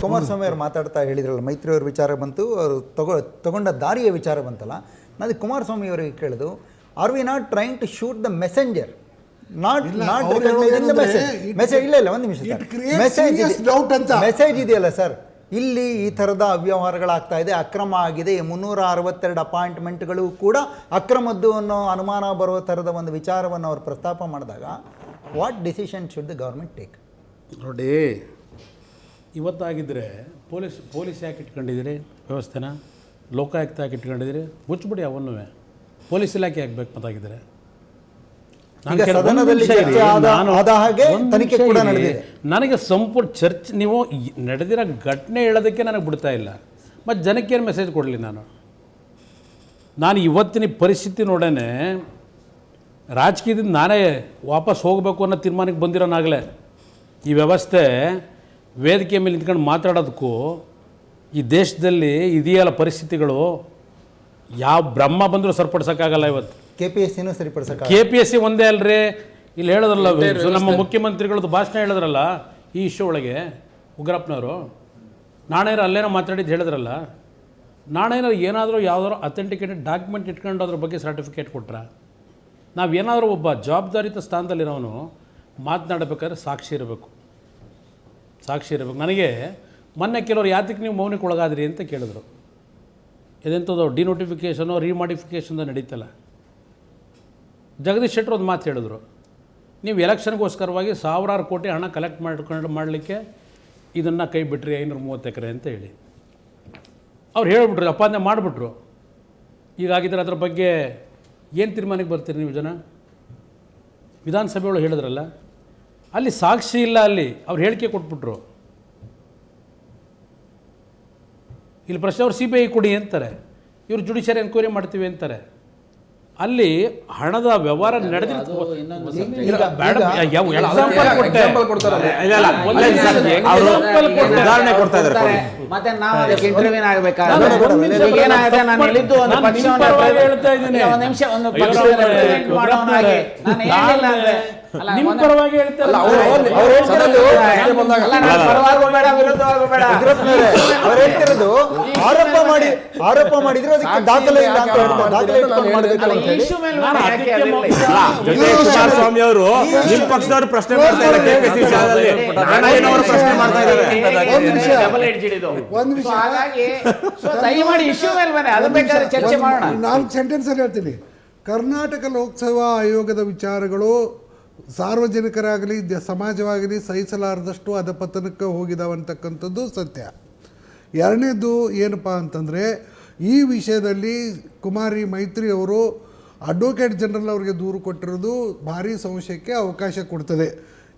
ಕುಮಾರಸ್ವಾಮಿ ಅವರು ಮಾತಾಡ್ತಾ ಹೇಳಿದ್ರಲ್ಲ, ಮೈತ್ರಿ ಅವ್ರ ವಿಚಾರ ಬಂತು, ಅವರು ತಗೊಂಡ ದಾರಿಯ ವಿಚಾರ ಬಂತಲ್ಲ, ನಾನು ಕುಮಾರಸ್ವಾಮಿ ಅವರಿಗೆ ಕೇಳಿದು, are we not trying to shoot the messenger, not message ಇಲ್ಲ ಒಂದು ನಿಮಿಷ, ಮೆಸೇಜ್ ಇದೆಯಲ್ಲ ಸರ್, ಇಲ್ಲಿ ಈ ಥರದ ಅವ್ಯವಹಾರಗಳಾಗ್ತಾ ಇದೆ, ಅಕ್ರಮ ಆಗಿದೆ, 362 ಅಪಾಯಿಂಟ್ಮೆಂಟ್ಗಳು ಕೂಡ ಅಕ್ರಮದ್ದು ಅನ್ನೋ ಅನುಮಾನ ಬರುವ ಥರದ ಒಂದು ವಿಚಾರವನ್ನು ಅವರು ಪ್ರಸ್ತಾಪ ಮಾಡಿದಾಗ what decision should the government take? ನೋಡಿ, ಇವತ್ತಾಗಿದ್ದರೆ ಪೊಲೀಸ್ ಯಾಕೆ ಇಟ್ಕೊಂಡಿದ್ದೀರಿ ವ್ಯವಸ್ಥೆನ, ಲೋಕಾಯುಕ್ತ ಯಾಕೆ ಇಟ್ಕೊಂಡಿದ್ದೀರಿ? ಮುಚ್ಚಿಬಿಡಿ ಅವನ್ನೂ. ಪೊಲೀಸ್ ಇಲಾಖೆ ಯಾಕೆ ಬೇಕು ಮತ್ತಾಗಿದ್ದರೆ? ನನಗೆ ಸಂಪೂರ್ಣ ಚರ್ಚೆ, ನೀವು ನಡೆದಿರೋ ಘಟನೆ ಹೇಳೋದಕ್ಕೆ ನನಗೆ ಬಿಡ್ತಾ ಇಲ್ಲ, ಮತ್ತು ಜನಕ್ಕೇನು ಮೆಸೇಜ್ ಕೊಡಲಿ? ನಾನು ಇವತ್ತಿನ ಪರಿಸ್ಥಿತಿ ನೋಡೇನೆ ರಾಜಕೀಯದಿಂದ ನಾನೇ ವಾಪಸ್ ಹೋಗಬೇಕು ಅನ್ನೋ ತೀರ್ಮಾನಕ್ಕೆ ಬಂದಿರೋನಾಗಲೇ. ಈ ವ್ಯವಸ್ಥೆ ವೇದಿಕೆ ಮೇಲೆ ನಿಂತ್ಕೊಂಡು ಮಾತಾಡೋದಕ್ಕೂ ಈ ದೇಶದಲ್ಲಿ ಇದೆಯಲ್ಲ ಪರಿಸ್ಥಿತಿಗಳು, ಯಾವ ಬ್ರಹ್ಮ ಬಂದರೂ ಸರಿಪಡಿಸೋಕ್ಕಾಗಲ್ಲ. ಇವತ್ತು KPSCನೂ ಸರಿಪಡಿಸೋಕೆ, KPSC ಒಂದೇ ಅಲ್ರಿ, ಇಲ್ಲಿ ಹೇಳಿದ್ರಲ್ಲ ನಮ್ಮ ಮುಖ್ಯಮಂತ್ರಿಗಳದ್ದು ಭಾಷಣ ಹೇಳಿದ್ರಲ್ಲ ಈ ಇಶ್ಯೂ ಒಳಗೆ, ಉಗ್ರಪ್ಪನವರು ನಾಣೇರು ಅಲ್ಲೇನೋ ಮಾತಾಡಿದ್ದು ಹೇಳಿದ್ರಲ್ಲ, ನಾಣೇನೋ ಏನಾದರೂ ಯಾವುದಾದ್ರು ಅಥೆಂಟಿಕೇಟೆಡ್ ಡಾಕ್ಯುಮೆಂಟ್ ಇಟ್ಕೊಂಡು ಅದ್ರ ಬಗ್ಗೆ ಸರ್ಟಿಫಿಕೇಟ್ ಕೊಟ್ರ? ನಾವೇನಾದರೂ ಒಬ್ಬ ಜವಾಬ್ದಾರಿತ ಸ್ಥಾನದಲ್ಲಿರೋನು ಮಾತನಾಡಬೇಕಾದ್ರೆ ಸಾಕ್ಷಿ ಇರಬೇಕು. ನನಗೆ ಮೊನ್ನೆ ಕೆಲವರು ಯಾತಕ್ಕೆ ನೀವು ಮೌನಕ್ಕೆ ಒಳಗಾದ್ರಿ ಅಂತ ಕೇಳಿದ್ರು. ಇದೆಂಥದ್ದು ಡಿನೋಟಿಫಿಕೇಷನು ರಿಮಾಡಿಫಿಕೇಷನ್ದು ನಡೀತಲ್ಲ. ಜಗದೀಶ್ ಶೆಟ್ಟರ್ ಒಂದು ಮಾತು ಹೇಳಿದ್ರು, ನೀವು ಎಲೆಕ್ಷನ್ಗೋಸ್ಕರವಾಗಿ ಸಾವಿರಾರು ಕೋಟಿ ಹಣ ಕಲೆಕ್ಟ್ ಮಾಡಲಿಕ್ಕೆ ಇದನ್ನು ಕೈ ಬಿಟ್ರಿ 530 ಎಕರೆ ಅಂತ ಹೇಳಿ ಅವ್ರು ಹೇಳಿಬಿಟ್ರು, ಅಪಾದನೆ ಮಾಡಿಬಿಟ್ರು. ಈಗಾಗಿದ್ದರೆ ಅದ್ರ ಬಗ್ಗೆ ಏನು ತೀರ್ಮಾನಕ್ಕೆ ಬರ್ತೀರಿ ನೀವು ಜನ? ವಿಧಾನಸಭೆಯೊಳಗೆ ಹೇಳಿದ್ರಲ್ಲ, ಅಲ್ಲಿ ಸಾಕ್ಷಿ ಇಲ್ಲ, ಅಲ್ಲಿ ಅವ್ರು ಹೇಳಿಕೆ ಕೊಟ್ಬಿಟ್ರು. ಇಲ್ಲಿ ಪ್ರಶ್ನೆ ಅವ್ರು CBI ಕೊಡಿ ಅಂತಾರೆ, ಇವರು ಜುಡಿಷಿಯರಿ ಎನ್ಕ್ವೈರಿ ಮಾಡ್ತೀವಿ ಅಂತಾರೆ. ಅಲ್ಲಿ ಹಣದ ವ್ಯವಹಾರ ನಡೆದಿದ್ದು ನಿಮ್ಮ ಪರವಾಗಿ ಹೇಳ್ತಾರೆ. ಆರೋಪ ಮಾಡಿದ್ರೆ ಅದಕ್ಕೆ ದಾಖಲೆ ಇಲ್ಲ ಅಂತ ಕುಮಾರಸ್ವಾಮಿ ಅವರು ನಿಮ್ಮ ಪಕ್ಷದವರು ಪ್ರಶ್ನೆ ಮಾಡ್ತಾ ಇದ್ದಾರೆ. 4 ಸೆಂಟೆನ್ಸ್ ಅಲ್ಲಿ ಹೇಳ್ತೀನಿ. ಕರ್ನಾಟಕ ಲೋಕಸಭಾ ಆಯೋಗದ ವಿಚಾರಗಳು ಸಾರ್ವಜನಿಕರಾಗಲಿ ಸಮಾಜವಾಗಲಿ ಸಹಿಸಲಾರದಷ್ಟು ಅಧಪತನಕ್ಕೆ ಹೋಗಿದಾವಂತಕ್ಕಂಥದ್ದು ಸತ್ಯ. ಎರಡನೇದು ಏನಪ್ಪ ಅಂತಂದರೆ, ಈ ವಿಷಯದಲ್ಲಿ ಕುಮಾರಿ ಮೈತ್ರಿ ಅವರು ಅಡ್ವೊಕೇಟ್ ಜನರಲ್ ಅವರಿಗೆ ದೂರು ಕೊಟ್ಟಿರೋದು ಭಾರೀ ಸಂಶಯಕ್ಕೆ ಅವಕಾಶ ಕೊಡ್ತದೆ.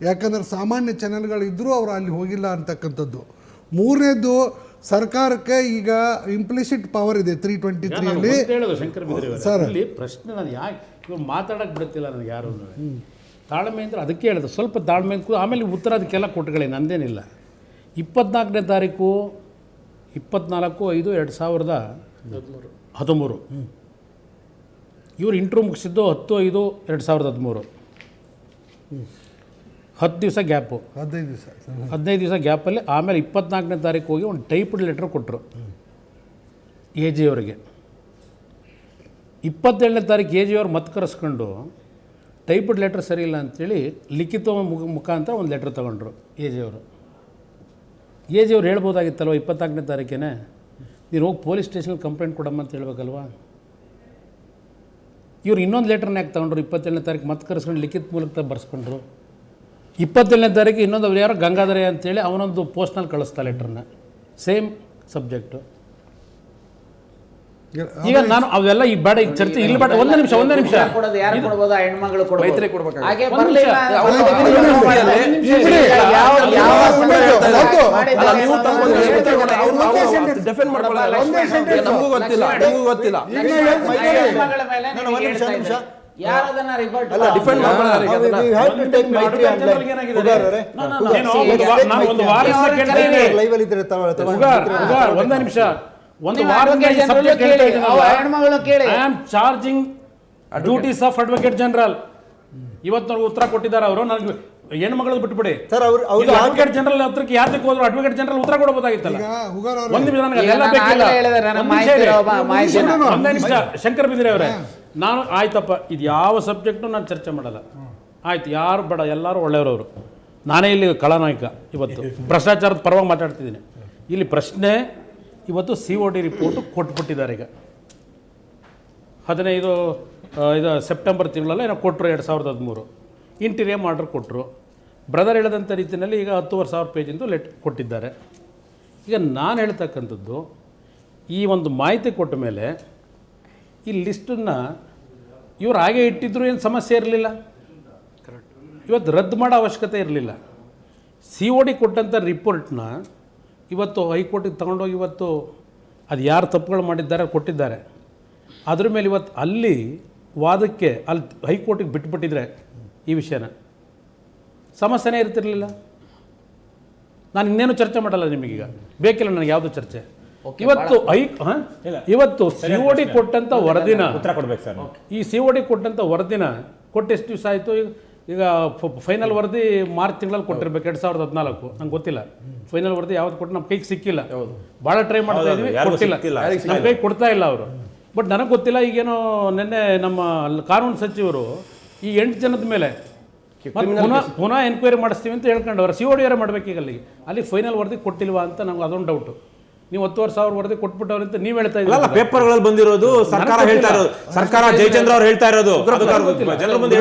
ಯಾಕಂದರೆ ಸಾಮಾನ್ಯ ಚಾನೆಲ್ಗಳಿದ್ದರೂ ಅವರು ಅಲ್ಲಿ ಹೋಗಿಲ್ಲ ಅಂತಕ್ಕಂಥದ್ದು. ಮೂರನೇದು, ಸರ್ಕಾರಕ್ಕೆ ಈಗ ಇಂಪ್ಲಿಸಿಟ್ ಪವರ್ ಇದೆ 323 ಸರ್. ಪ್ರಶ್ನೆ ನಾನು ಯಾಕೆ ಮಾತಾಡೋಕ್ಕೆ ಬಿಡುತ್ತಿಲ್ಲ ನನಗೆ ಯಾರು ತಾಳ್ಮೆ ಅಂದರೆ ಅದಕ್ಕೆ ಹೇಳಿದೆ, ಸ್ವಲ್ಪ ತಾಳ್ಮೆ ಅಂತ. ಆಮೇಲೆ ಉತ್ತರ ಅದಕ್ಕೆಲ್ಲ ಕೊಟ್ಟುಗಳೇ, ನಂದೇನಿಲ್ಲ. 24ನೇ ತಾರೀಕು 24/5/2013 ಇವರು ಇಂಟ್ರೂ ಮುಗಿಸಿದ್ದು 10/5/2013. 10 ದಿವಸ ಗ್ಯಾಪು, 15 ದಿವಸ ಗ್ಯಾಪಲ್ಲಿ. ಆಮೇಲೆ 24ನೇ ತಾರೀಕು ಹೋಗಿ ಒಂದು ಟೈಪ್ಡ್ ಲೆಟ್ರ್ ಕೊಟ್ಟರು AG ಅವರಿಗೆ. 27ನೇ ತಾರೀಕು AG ಅವ್ರು ಮತ್ತೆ ಕರೆಸ್ಕೊಂಡು ಟೈಪ್ಡ್ ಲೆಟ್ರ್ ಸರಿ ಇಲ್ಲ ಅಂಥೇಳಿ ಲಿಖಿತ ಮುಖಾಂತರ ಒಂದು ಲೆಟ್ರ್ ತೊಗೊಂಡ್ರು AG ಅವರು. AG ಅವ್ರು ಹೇಳ್ಬೋದಾಗಿತ್ತಲ್ವ 24ನೇ ತಾರೀಕೇನೆ ನೀನು ಹೋಗಿ ಪೊಲೀಸ್ ಸ್ಟೇಷನಲ್ಲಿ ಕಂಪ್ಲೇಂಟ್ ಕೊಡಮ್ಮ ಅಂತ ಹೇಳ್ಬೇಕಲ್ವ. ಇವ್ರು ಇನ್ನೊಂದು ಲೆಟ್ರನ್ನ ಯಾಕೆ ತೊಗೊಂಡ್ರು? 27ನೇ ತಾರೀಕು ಮತ್ತೆ ಕರೆಸ್ಕೊಂಡು ಲಿಖಿತ ಮೂಲಕ ಬರ್ಸ್ಕೊಂಡ್ರು. 27ನೇ ತಾರೀಕು ಇನ್ನೊಂದು ಅವ್ರು ಯಾರೋ ಗಂಗಾಧರ ಅಂತೇಳಿ ಅವನೊಂದು ಪೋಸ್ಟ್ನಲ್ಲಿ ಕಳಿಸ್ತಾ ಲೆಟ್ರನ್ನ, ಸೇಮ್ ಸಬ್ಜೆಕ್ಟು. ಈಗ ನಾನು ಅವೆಲ್ಲ ಈಗ ಬೇಡ, ಈಗ ಚರ್ಚೆ ಇಲ್ಲಿ ಬೇಡ. ಒಂದೇ ನಿಮಿಷ ಒಂದೇ ನಿಮಿಷ. ಒಂದು charging duties of advocate general ಇವತ್ತು ಉತ್ತರ ಕೊಟ್ಟಿದ್ದಾರೆ ಅವರು. ನನಗೆ ಹೆಣ್ಮಗಳು ಬಿಟ್ಬಿಡಿ ಸರ್ ಅವ್ರು ಅಡ್ವೊಕೇಟ್ ಜನರಲ್ ಹತ್ರಕ್ಕೆ ಯಾತಕ್ಕೆ ಹೋದ್ರು ಅಡ್ವೊಕೇಟ್ ಜನರಲ್ ಉತ್ತರ ಕೊಡಬಹುದಾಗಿತ್ತಲ್ಲ. ಈಗ ಹುಗಾರ್ ಅವ್ರೆ, ಒಂದು ನಿಮಿಷ ನನಗೆ ಈಗ ಅದೆಲ್ಲ ನಾನು ಬೇಕಿಲ್ಲ. ಆಗ್ಲೇ ಹೇಳಿದೆ, ನನ್ನ ಒಂದು ಮಾಹಿತಿ ನಿಮಿಷ ಇರೋ ಇರಿ. ಮಾಹಿತಿನ. ಒಂದೇ ನಿಮಿಷ ಶಂಕರ್ ಬಿದ್ರಿ ಅವರೇ, ನಾನು ಆಯ್ತಪ್ಪ ಇದು ಯಾವ ಸಬ್ಜೆಕ್ಟು ನಾನು ಚರ್ಚೆ ಮಾಡಲ್ಲ. ಆಯ್ತು, ಯಾರು ಬೇಡ, ಎಲ್ಲರೂ ಒಳ್ಳೆಯವರವರು. ನಾನೇ ಇಲ್ಲಿ ಖಳನಾಯಕ. ಇವತ್ತು ಭ್ರಷ್ಟಾಚಾರದ ಪರವಾಗಿ ಮಾತಾಡ್ತಿದ್ದೀನಿ. ಇಲ್ಲಿ ಪ್ರಶ್ನೆ ಇವತ್ತು COD ರಿಪೋರ್ಟು ಕೊಟ್ಬಿಟ್ಟಿದ್ದಾರೆ. ಈಗ 15 ಇದು ಸೆಪ್ಟೆಂಬರ್ ತಿಂಗಳಲ್ಲ ಏನೋ ಕೊಟ್ಟರು 2013 ಇಂಟೀರಿಯರ್ ಆರ್ಡರ್ ಕೊಟ್ಟರು. ಬ್ರದರ್ ಹೇಳಿದಂಥ ರೀತಿಯಲ್ಲಿ ಈಗ 10,000 ಪೇಜಿಂದು ಕೊಟ್ಟಿದ್ದಾರೆ. ಈಗ ನಾನು ಹೇಳ್ತಕ್ಕಂಥದ್ದು ಈ ಒಂದು ಮಾಹಿತಿ ಕೊಟ್ಟ ಮೇಲೆ ಈ ಲಿಸ್ಟನ್ನು ಇವ್ರು ಹಾಗೆ ಇಟ್ಟಿದ್ರು ಏನು ಸಮಸ್ಯೆ ಇರಲಿಲ್ಲ. ಇವತ್ತು ರದ್ದು ಮಾಡೋ ಅವಶ್ಯಕತೆ ಇರಲಿಲ್ಲ. COD ಕೊಟ್ಟಂಥ ರಿಪೋರ್ಟ್ನ ಇವತ್ತು ಹೈಕೋರ್ಟಿಗೆ ತಗೊಂಡೋಗಿ ಇವತ್ತು ಅದು ಯಾರು ತಪ್ಪುಗಳು ಮಾಡಿದ್ದಾರೆ ಕೊಟ್ಟಿದ್ದಾರೆ. ಅದ್ರ ಮೇಲೆ ಇವತ್ತು ಅಲ್ಲಿ ವಾದಕ್ಕೆ ಅಲ್ಲಿ ಹೈಕೋರ್ಟಿಗೆ ಬಿಟ್ಬಿಟ್ಟಿದ್ರೆ ಈ ವಿಷಯನ ಸಮಸ್ಯೆನೇ ಇರ್ತಿರಲಿಲ್ಲ. ನಾನು ಇನ್ನೇನು ಚರ್ಚೆ ಮಾಡಲ್ಲ ನಿಮಗೀಗ, ಬೇಕಿಲ್ಲ ನನಗೆ ಯಾವುದು ಚರ್ಚೆ. ಇವತ್ತು ಇವತ್ತು COD ಕೊಟ್ಟಂಥ ವರದಿನ ಉತ್ತರ ಕೊಡ್ಬೇಕು ಸರ್. ಈ COD ಕೊಟ್ಟಂಥ ವರದಿನ ಕೊಟ್ಟೆಷ್ಟು ದಿವಸ ಆಯಿತು? ಈಗ ಫೈನಲ್ ವರದಿ ಮಾರ್ಚ್ ತಿಂಗಳಲ್ಲಿ ಕೊಟ್ಟಿರ್ಬೇಕು 2014. ನಂಗೆ ಗೊತ್ತಿಲ್ಲ ಫೈನಲ್ ವರದಿ ಯಾವ್ದು ಕೊಟ್ಟು ನಮ್ಮ ಕೈಗೆ ಸಿಕ್ಕಿಲ್ಲ. ಭಾಳ ಟ್ರೈ ಮಾಡ್ತಾ ಇದ್ವಿ, ಕೊಟ್ಟಿಲ್ಲ. ನಮ್ಮ ಕೈಗೆ ಕೊಡ್ತಾ ಇಲ್ಲ ಅವರು. ಬಟ್ ನನಗೆ ಗೊತ್ತಿಲ್ಲ. ಈಗೇನೋ ನಿನ್ನೆ ನಮ್ಮ ಕಾನೂನು ಸಚಿವರು ಈ 8 ಜನದ ಮೇಲೆ ಪುನಃ ಎನ್ಕ್ವೈರಿ ಮಾಡಿಸ್ತೀವಿ ಅಂತ ಹೇಳ್ಕೊಂಡವ್ರು. COD ಮಾಡ್ಬೇಕೀಗ ಅಲ್ಲಿ ಫೈನಲ್ ವರದಿ ಕೊಟ್ಟಿಲ್ವಾ ಅಂತ ನಮ್ಗೆ ಅದೊಂದು ಡೌಟು. ನೀವು 10,000 ವರದಿ ಕೊಟ್ಬಿಟ್ಟವ್ರು ಅಂತ ನೀವು ಹೇಳ್ತಾ ಇದ್ದೀರಿ. ಅಲ್ಲ, ಪೇಪರ್ಗಳಲ್ಲಿ ಬಂದಿರೋದು ಸರ್ಕಾರ ಹೇಳ್ತಾ ಇರೋದು, ಸರ್ಕಾರ ಜಯಚಂದ್ರ ಅವ್ರು ಹೇಳ್ತಾ ಇರೋದು. ಜನರ ಮುಂದೆ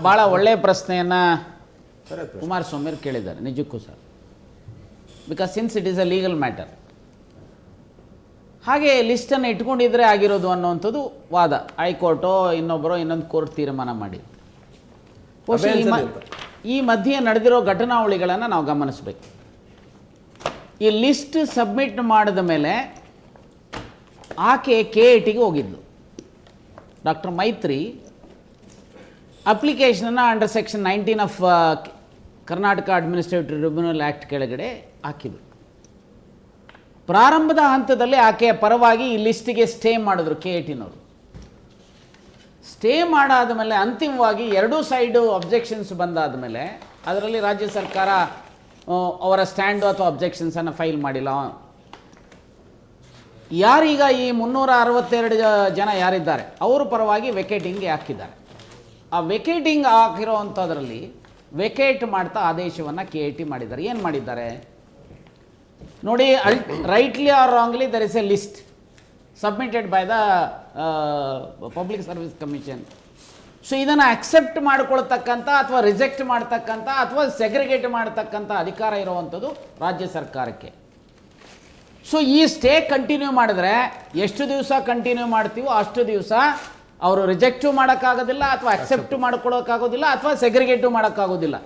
ಬಹಳ ಒಳ್ಳೆಯ ಪ್ರಶ್ನೆಯನ್ನ ಕುಮಾರಸ್ವಾಮಿ ಅವರು ಕೇಳಿದ್ದಾರೆ ನಿಜಕ್ಕೂ sir. Because since it is a legal matter. ಹಾಗೆ ಲಿಸ್ಟನ್ನು ಇಟ್ಕೊಂಡಿದ್ರೆ ಆಗಿರೋದು ಅನ್ನುವಂಥದ್ದು ವಾದ. ಹೈಕೋರ್ಟೋ ಇನ್ನೊಬ್ಬರೋ ಇನ್ನೊಂದು ಕೋರ್ಟ್ ತೀರ್ಮಾನ ಮಾಡಿ ಈ ಮಧ್ಯೆ ನಡೆದಿರೋ ಘಟನಾವಳಿಗಳನ್ನು ನಾವು ಗಮನಿಸಬೇಕು. ಈ ಲಿಸ್ಟ್ ಸಬ್ಮಿಟ್ ಮಾಡಿದ ಮೇಲೆ ಆಕೆ KITಗೆ ಹೋಗಿದ್ದು. ಡಾಕ್ಟರ್ ಮೈತ್ರಿ ಅಪ್ಲಿಕೇಶನನ್ನು under section 19 of Karnataka administrative tribunal act ಕೆಳಗಡೆ ಹಾಕಿದರು. ಪ್ರಾರಂಭದ ಹಂತದಲ್ಲಿ ಆಕೆಯ ಪರವಾಗಿ ಈ ಲಿಸ್ಟಿಗೆ ಸ್ಟೇ ಮಾಡಿದ್ರು KITನವರು. ಸ್ಟೇ ಮಾಡಾದ ಮೇಲೆ ಅಂತಿಮವಾಗಿ ಎರಡೂ ಸೈಡು ಅಬ್ಜೆಕ್ಷನ್ಸ್ ಬಂದಾದ ಮೇಲೆ ಅದರಲ್ಲಿ ರಾಜ್ಯ ಸರ್ಕಾರ ಅವರ ಸ್ಟ್ಯಾಂಡು ಅಥವಾ ಅಬ್ಜೆಕ್ಷನ್ಸನ್ನು ಫೈಲ್ ಮಾಡಿಲ್ಲ. ಯಾರೀಗ ಈ 362 ಜನ ಯಾರಿದ್ದಾರೆ ಅವ್ರ ಪರವಾಗಿ ವೆಕೇಟಿಂಗ್ಗೆ ಹಾಕಿದ್ದಾರೆ. ಆ ವೆಕೇಟಿಂಗ್ ಹಾಕಿರೋ ಅಂಥದ್ರಲ್ಲಿ ವೆಕೇಟ್ ಮಾಡ್ತಾ ಆದೇಶವನ್ನು KIT ಮಾಡಿದ್ದಾರೆ. ಏನು ಮಾಡಿದ್ದಾರೆ ನೋಡಿ, rightly or wrongly there is a list submitted by the public service commission. So ಇದನ್ನು ಅಕ್ಸೆಪ್ಟ್ ಮಾಡ್ಕೊಳ್ತಕ್ಕಂಥ ಅಥವಾ ರಿಜೆಕ್ಟ್ ಮಾಡ್ತಕ್ಕಂಥ ಅಥವಾ ಸೆಗ್ರಿಗೇಟ್ ಮಾಡ್ತಕ್ಕಂಥ ಅಧಿಕಾರ ಇರುವಂಥದ್ದು ರಾಜ್ಯ ಸರ್ಕಾರಕ್ಕೆ. ಸೊ ಈ ಸ್ಟೇ ಕಂಟಿನ್ಯೂ ಮಾಡಿದ್ರೆ ಎಷ್ಟು ದಿವಸ ಕಂಟಿನ್ಯೂ ಮಾಡ್ತೀವೋ ಅಷ್ಟು ದಿವಸ ಅವರು ರಿಜೆಕ್ಟು ಮಾಡೋಕ್ಕಾಗೋದಿಲ್ಲ ಅಥವಾ ಅಕ್ಸೆಪ್ಟು ಮಾಡ್ಕೊಳ್ಳೋಕ್ಕಾಗೋದಿಲ್ಲ ಅಥವಾ ಸೆಗ್ರಿಗೇಟು ಮಾಡೋಕ್ಕಾಗೋದಿಲ್ಲ.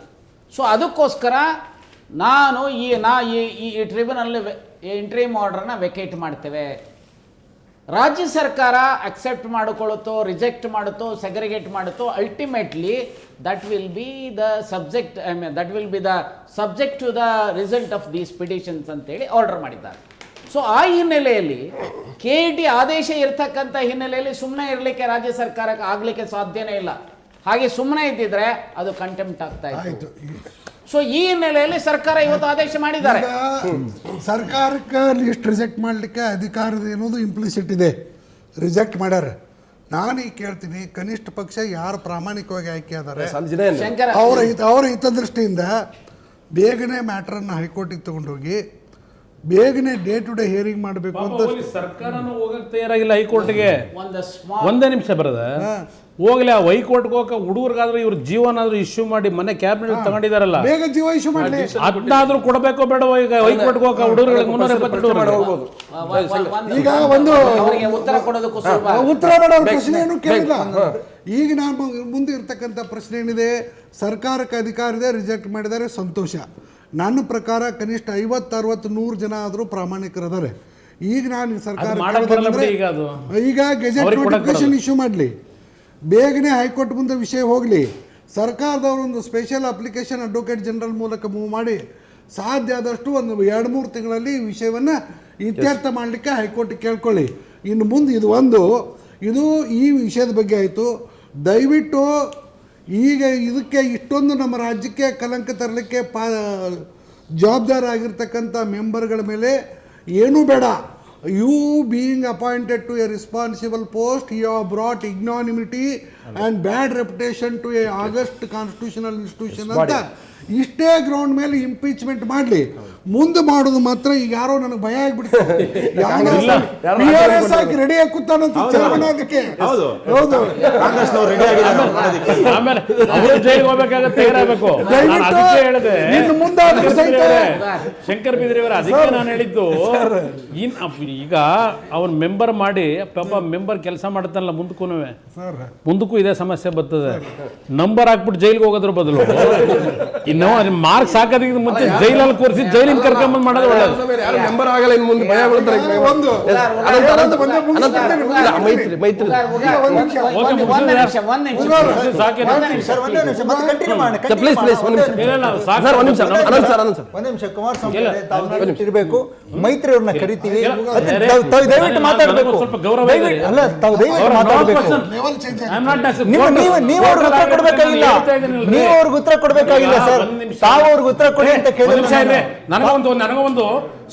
ಸೊ ಅದಕ್ಕೋಸ್ಕರ ನಾನು ಈ ಟ್ರಿಬ್ಯುನಲ್ ಇಂಟ್ರೀಮ್ ಆರ್ಡರ್ನ ವೆಕೇಟ್ ಮಾಡ್ತೇವೆ. ರಾಜ್ಯ ಸರ್ಕಾರ ಅಕ್ಸೆಪ್ಟ್ ಮಾಡಿಕೊಳ್ಳುತ್ತೋ ರಿಜೆಕ್ಟ್ ಮಾಡುತ್ತೋ ಸೆಗ್ರಿಗೇಟ್ ಮಾಡುತ್ತೋ ultimately that will be the subject that will be the subject to the result of these petitions ಅಂತೇಳಿ ಆರ್ಡರ್ ಮಾಡಿದ್ದಾರೆ. ಸೊ ಆ ಹಿನ್ನೆಲೆಯಲ್ಲಿ KIT ಆದೇಶ ಇರ್ತಕ್ಕಂಥ ಹಿನ್ನೆಲೆಯಲ್ಲಿ ಸುಮ್ಮನೆ ಇರಲಿಕ್ಕೆ ರಾಜ್ಯ ಸರ್ಕಾರಕ್ಕೆ ಆಗಲಿಕ್ಕೆ ಸಾಧ್ಯನೇ ಇಲ್ಲ. ಹಾಗೆ ಸುಮ್ಮನೆ ಇದ್ದಿದ್ರೆ ಅದು ಕಂಟೆಂಪ್ಟ್ ಆಗ್ತಾ ಇತ್ತು. ಸೊ ಈ ಹಿನ್ನೆಲೆಯಲ್ಲಿ ಸರ್ಕಾರ ಇವತ್ತು ಆದೇಶ ಮಾಡಿದ್ದಾರೆ. ಸರ್ಕಾರಕ್ಕೆ ಲಿಸ್ಟ್ ರಿಜೆಕ್ಟ್ ಮಾಡಲಿಕ್ಕೆ ಅಧಿಕಾರದ ಏನೋದು ಇಂಪ್ಲಿಸಿಟ್ ಇದೆ. ರಿಜೆಕ್ಟ್ ಮಾಡ್ಯಾರ. ನಾನು ಈಗ ಕೇಳ್ತೀನಿ, ಕನಿಷ್ಠ ಪಕ್ಷ ಯಾರು ಪ್ರಾಮಾಣಿಕವಾಗಿ ಆಯ್ಕೆ ಆದಾರೆ ಶಂಕರ ಅವರ ಹಿತದೃಷ್ಟಿಯಿಂದ ಬೇಗನೆ ಮ್ಯಾಟ್ರನ್ನು ಹೈಕೋರ್ಟಿಗೆ ತಗೊಂಡೋಗಿ ಬೇಗನೆ ಡೇ ಟು ಡೇ ಹಿಯರಿಂಗ್ ಮಾಡಬೇಕು ಅಂತ ಸರ್ಕಾರನೂ ಹೋಗಕ್ಕೆ ತಯಾರಾಗಿಲ್ಲ ಹೈಕೋರ್ಟ್ಗೆ. ಒಂದು ಸ್ಮಾಲ್ ಒಂದೇ ನಿಮಿಷ ಬರದ ಹೋಗ್ಲಿ. ಆ ಹೈಕೋರ್ಟ್ಗೆ ಹೋಗಕ್ಕೆ ಹುಡುಗರಿಗಾದ್ರೂ ಇವ್ರ ಜೀವನಾದ್ರೂ ಇಶ್ಯೂ ಮಾಡಿ ಮನೆ ಕ್ಯಾಬಿನೆಟ್ ತಗೊಂಡಿದಾರಲ್ಲ, ಬೇಗ ಜೀವ ಇಶ್ಯೂ ಮಾಡಲಿ. ಅದನ್ನಾದ್ರೂ ಕೊಡಬೇಕೋ ಬೇಡವೋ? ಈಗ ಹೈಕೋರ್ಟ್ಗೆ ಹೋಗಕ್ಕೆ ಹುಡುಗರಿಗೆ 372 ಈಗ ಒಂದು ಅವರಿಗೆ ಉತ್ತರ ಕೊಡೋದಕ್ಕೂ ಸುಲಭ. ಉತ್ತರ ಮಾಡೋ ಪ್ರಶ್ನೆ ಏನು ಕೇಳಿಲ್ಲ. ಈಗ ನಾನು ಮುಂದೆ ಇರ್ತಕ್ಕಂಥ ಪ್ರಶ್ನೆ ಏನಿದೆ, ಸರ್ಕಾರಕ್ಕೆ ಅಧಿಕಾರ ಇದೆ, ರಿಜೆಕ್ಟ್ ಮಾಡಿದ್ದಾರೆ, ಸಂತೋಷ. ನನ್ನ ಪ್ರಕಾರ ಕನಿಷ್ಠ 50, 60, 100 ಜನ ಆದರೂ ಪ್ರಾಮಾಣಿಕರಿದ್ದಾರೆ. ಈಗ ನಾನು ಸರ್ಕಾರ ಈಗ ಗೆಜೆಟ್ ನೋಟಿಫಿಕೇಶನ್ ಇಶ್ಯೂ ಮಾಡಲಿ, ಬೇಗನೆ ಹೈಕೋರ್ಟ್ ಮುಂದೆ ವಿಷಯ ಹೋಗಲಿ, ಸರ್ಕಾರದವರು ಒಂದು ಸ್ಪೆಷಲ್ ಅಪ್ಲಿಕೇಶನ್ ಅಡ್ವೊಕೇಟ್ ಜನರಲ್ ಮೂಲಕ ಮೂವ್ ಮಾಡಿ ಸಾಧ್ಯ ಆದಷ್ಟು ಒಂದು 2-3 ತಿಂಗಳಲ್ಲಿ ಈ ವಿಷಯವನ್ನು ಇತ್ಯರ್ಥ ಮಾಡಲಿಕ್ಕೆ ಹೈಕೋರ್ಟಿಗೆ ಕೇಳ್ಕೊಳ್ಳಿ. ಇನ್ನು ಮುಂದೆ ಇದು ಈ ವಿಷಯದ ಬಗ್ಗೆ ಆಯಿತು. ದಯವಿಟ್ಟು ಈಗ ಇದಕ್ಕೆ ಇಷ್ಟೊಂದು ನಮ್ಮ ರಾಜ್ಯಕ್ಕೆ ಕಲಂಕ ತರಲಿಕ್ಕೆ ಜವಾಬ್ದಾರ ಆಗಿರ್ತಕ್ಕಂಥ ಮೆಂಬರ್ಗಳ ಮೇಲೆ ಏನೂ ಬೇಡ. You being appointed to a responsible post, you have brought ignominy and bad reputation to a august constitutional institution ಅಂತ ಇಷ್ಟೇ ಗ್ರೌಂಡ್ ಮೇಲೆ ಇಂಪೀಚ್ಮೆಂಟ್ ಮಾಡಲಿ. ಮುಂದೆ ಮಾಡೋದು ಮಾತ್ರ ಈಗ ಯಾರೋ ನನಗೆ ಭಯ ಆಗ್ಬಿಡ್ತು, ಹಾಕಿ ರೆಡಿ ಆಗಿ ಕೂತಾನಂತ ಚೇರ್ಮನ್ ಅದಕ್ಕೆ. ಹೌದು ಹೌದು, ಕಾಂಗ್ರೆಸ್ನವ್ರು ರೆಡಿ ಆಗಿದ್ದಾರೆ. ಆಮೇಲೆ ಅವರು ಜೈಲಿಗೆ ಹೋಗ್ಬೇಕಾಗತ್ತೆ, ತಯಾರಾಗಬೇಕು. ನಾನು ಅದಕ್ಕೆ ಹೇಳಿದೆ, ಇನ್ನು ಮುಂದೆ ಅದಕ್ಕೆ ಸಹಿತ ಶಂಕರ್ ಬಿದ್ರಿಯವರ ಅದಕ್ಕೆ ನಾನು ಹೇಳಿದ್ದು, ಈಗ ಅವನ್ ಮೆಂಬರ್ ಮಾಡಿ ಪಾಪ ಮೆಂಬರ್ ಕೆಲಸ ಮಾಡ್ತಾನಲ್ಲ, ಮುಂದಕ್ಕೂ ಇದೇ ಸಮಸ್ಯೆ ಬರ್ತದೆ. ನಂಬರ್ ಹಾಕ್ಬಿಟ್ಟು ಜೈಲಿಗೆ ಹೋಗೋದ್ರ ಬದಲು ಇನ್ನು ಮಾರ್ಕ್ಸ್ ಹಾಕೋದಕ್ಕಿಂತ ಮುಂಚೆ ಜೈಲಲ್ಲಿ ಕೂರಿಸಿ ಜೈಲಿನ ಕರ್ಕೊಂಬಂದ್ ಮಾಡೋದು ಒಳ್ಳೇದು. ಯಾರು ಮೆಂಬರ್ ಆಗಲ್ಲ ಇನ್ನು ಮುಂದೆ ಭಯ ಬೀಳ್ತಾರೆ. ಒಂದು ಮೈತ್ರಿ ಮೈತ್ರಿ ಓಕೆ, ಸರ್ ಒಂದೇ ನಿಮಿಷ ಮತ್ತೆ ಕಂಟಿನ್ಯೂ ಮಾಡಿ. ಪ್ಲೀಸ್ ಪ್ಲೀಸ್ ಒಂದು ನಿಮಿಷ ಸರ್, ಒಂದು ನಿಮಿಷ ಅನಂತ್ ಸರ್, ಅನಂತ್ ಸರ್ ಒಂದ್ ನಿಮಿಷ ಕುಮಾರಸ್ವಾಮಿ ಅವರೇ, ತಾವು ಇರಬೇಕು. ಮೈತ್ರಿ ಅವ್ರನ್ನ ಕರಿತೀವಿ, ತಾವು ದಯವಿಟ್ಟು ಮಾತಾಡಬೇಕು. ಸ್ವಲ್ಪ ಗೌರವ ಇದೆ. ಅಲ್ಲ, ತಾವು ದಯವಿಟ್ಟು ಮಾತಾಡಬೇಕು. ನೀವು ಅವ್ರಿಗೆ ಉತ್ತರ ಕೊಡ್ಬೇಕಾಗಿಲ್ಲ, ನೀವು ಅವ್ರಿಗೆ ಉತ್ತರ ಕೊಡ್ಬೇಕಾಗಿಲ್ಲ ಸರ್. ತಾವು ಅವ್ರಿಗೆ ಉತ್ತರ ಕೊಡಿ ಅಂತ ಕೇಳಿದ್ರೆ ನನಗೊಂದು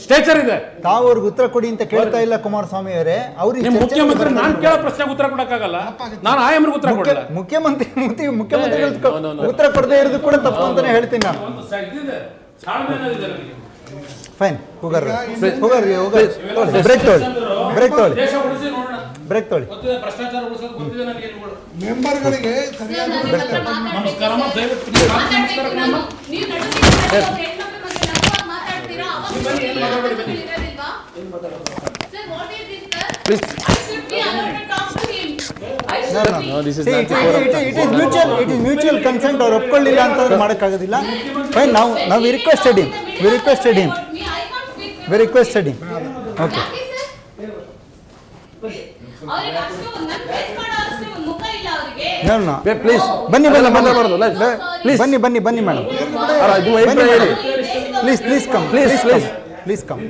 ಸ್ಟೇಚರ್ ಇದೆ. ತಾವು ಅವ್ರಿಗೆ ಉತ್ತರ ಕೊಡಿ ಅಂತ ಕೇಳ್ತಾ ಇಲ್ಲ ಕುಮಾರಸ್ವಾಮಿ ಅವರೇ. ಅವ್ರಿಗೆ ಮುಖ್ಯಮಂತ್ರಿ ನಾನು ಕೇಳೋ ಪ್ರಶ್ನೆಗೆ ಉತ್ತರ ಕೊಡಕ್ಕಾಗಲ್ಲ, ನಾನು ಆಯಮ್ರಿಗೆ ಉತ್ತರ ಕೊಡಲ್ಲ. ಮುಖ್ಯಮಂತ್ರಿಗಳು ಉತ್ತರ ಕೊಡದೇ ಇರೋದು ಕೂಡ ತಪ್ಪು ಅಂತಾನೆ ಹೇಳ್ತೀನಿ ನಾನು. ಫೈನ್, ಹೋಗಾರ ಬ್ರೇಕ್ ತೊಗೊಳ್ಳಿ, ಬ್ರೇಕ್ ತೊಗೊಳ್ಳಿ, ಬ್ರೇಕ್ ತೊಗೊಳ್ಳಿ. ಮೆಂಬರ್ಗಳಿಗೆ ಸರಿಯಾದ ಇಟ್ ಇಸ್ ಮ್ಯೂಚುವಲ್ ಕನ್ಸೆಂಟ್. ಅವ್ರು ಒಪ್ಕೊಳ್ಳಿಲ್ಲ ಅಂತಂದ್ರೆ ಮಾಡೋಕ್ಕಾಗೋದಿಲ್ಲ. ಫೈನ್, ನಾವು we requested him. Okay, please ಬನ್ನಿ ಮಾತಾಡಬಾರ್ದು. ಬನ್ನಿ ಮೇಡಮ್, ಅಲ್ಲ ಇದು ಅಭಿಪ್ರಾಯ ಹೇಳಿ. Please come.